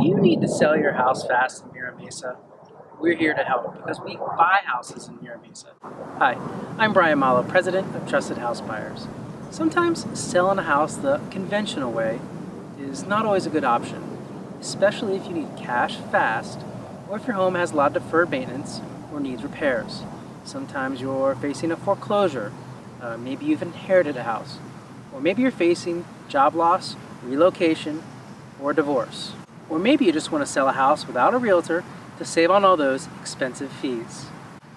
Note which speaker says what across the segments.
Speaker 1: you need to sell your house fast in Mira Mesa? We're here to help because we buy houses in Mira Mesa. Hi, I'm Brian Malo, president of Trusted House Buyers. Sometimes selling a house the conventional way is not always a good option, especially if you need cash fast or if your home has a lot of deferred maintenance or needs repairs. Sometimes you're facing a foreclosure, maybe you've inherited a house, or maybe you're facing job loss, relocation, or divorce. Or maybe you just want to sell a house without a realtor to save on all those expensive fees.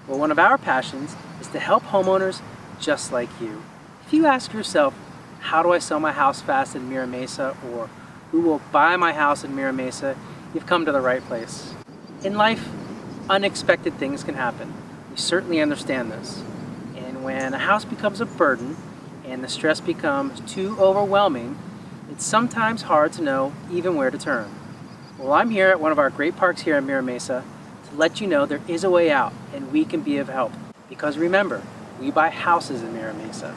Speaker 1: Well, one of our passions is to help homeowners just like you. If you ask yourself, how do I sell my house fast in Mira Mesa, or who will buy my house in Mira Mesa, you've come to the right place. In life, unexpected things can happen. We certainly understand this. And when a house becomes a burden and the stress becomes too overwhelming, it's sometimes hard to know even where to turn. Well, I'm here at one of our great parks here in Mira Mesa to let you know there is a way out and we can be of help. Because remember, we buy houses in Mira Mesa.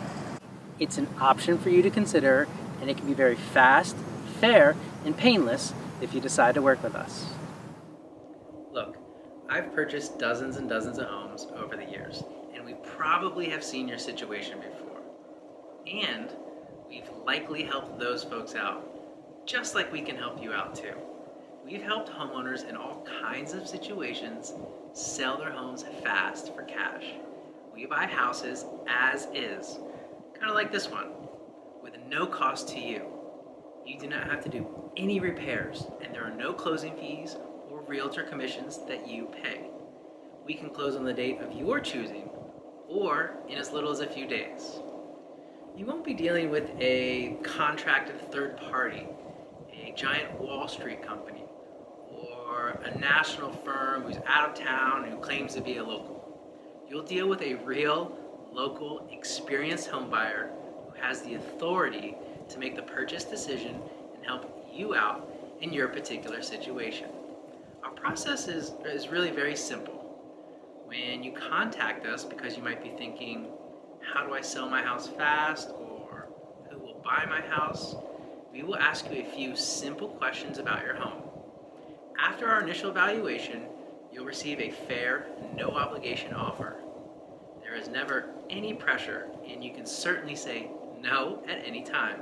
Speaker 1: It's an option for you to consider, and it can be very fast, fair, and painless if you decide to work with us. Look, I've purchased dozens and dozens of homes over the years, and we probably have seen your situation before. And we've likely helped those folks out, just like we can help you out too. We've helped homeowners in all kinds of situations sell their homes fast for cash. We buy houses as is, kind of like this one, with no cost to you. You do not have to do any repairs, and there are no closing fees or realtor commissions that you pay. We can close on the date of your choosing, or in as little as a few days. You won't be dealing with a contracted third party, a giant Wall Street company, or a national firm who's out of town and who claims to be a local. You'll deal with a real, local, experienced home buyer who has the authority to make the purchase decision and help you out in your particular situation. Our process is really very simple. When you contact us because you might be thinking, how do I sell my house fast, or who will buy my house, we will ask you a few simple questions about your home. After our initial evaluation, you'll receive a fair, no obligation offer. There is never any pressure, and you can certainly say no at any time.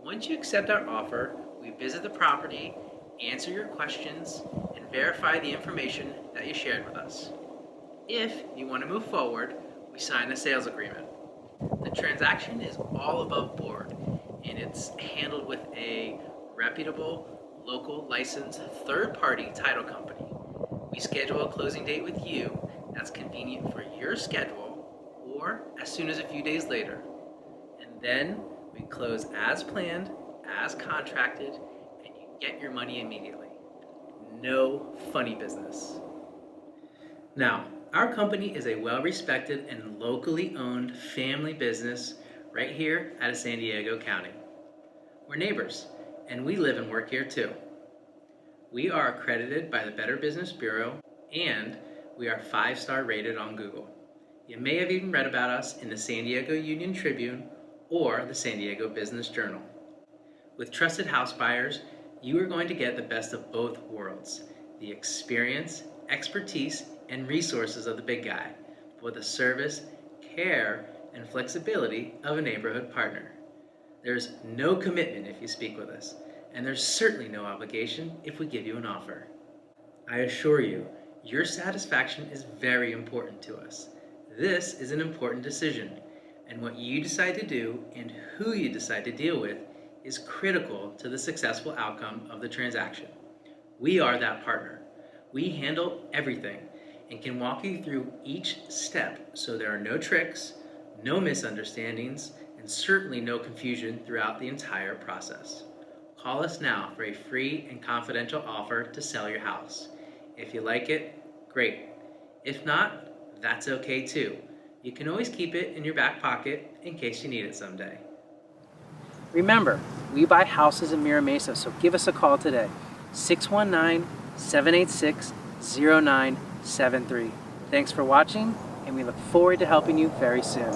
Speaker 1: Once you accept our offer, we visit the property, answer your questions, and verify the information that you shared with us. If you want to move forward, we sign a sales agreement. The transaction is all above board, and it's handled with a reputable, local licensed third-party title company. We schedule a closing date with you that's convenient for your schedule, or as soon as a few days later. And then we close as planned, as contracted, and you get your money immediately. No funny business. Now, our company is a well-respected and locally owned family business right here out of San Diego County. We're neighbors, and we live and work here too. We are accredited by the Better Business Bureau, and we are 5-star rated on Google. You may have even read about us in the San Diego Union Tribune or the San Diego Business Journal. With Trusted House Buyers, you are going to get the best of both worlds, the experience, expertise, and resources of the big guy, with the service, care, and flexibility of a neighborhood partner. There's no commitment if you speak with us, and there's certainly no obligation if we give you an offer. I assure you, your satisfaction is very important to us. This is an important decision, and what you decide to do and who you decide to deal with is critical to the successful outcome of the transaction. We are that partner. We handle everything and can walk you through each step so there are no tricks, no misunderstandings, and certainly no confusion throughout the entire process. Call us now for a free and confidential offer to sell your house. If you like it, great. If not, that's okay too. You can always keep it in your back pocket in case you need it someday. Remember, we buy houses in Mira Mesa, so give us a call today. 619-786-0973. Thanks for watching, and we look forward to helping you very soon.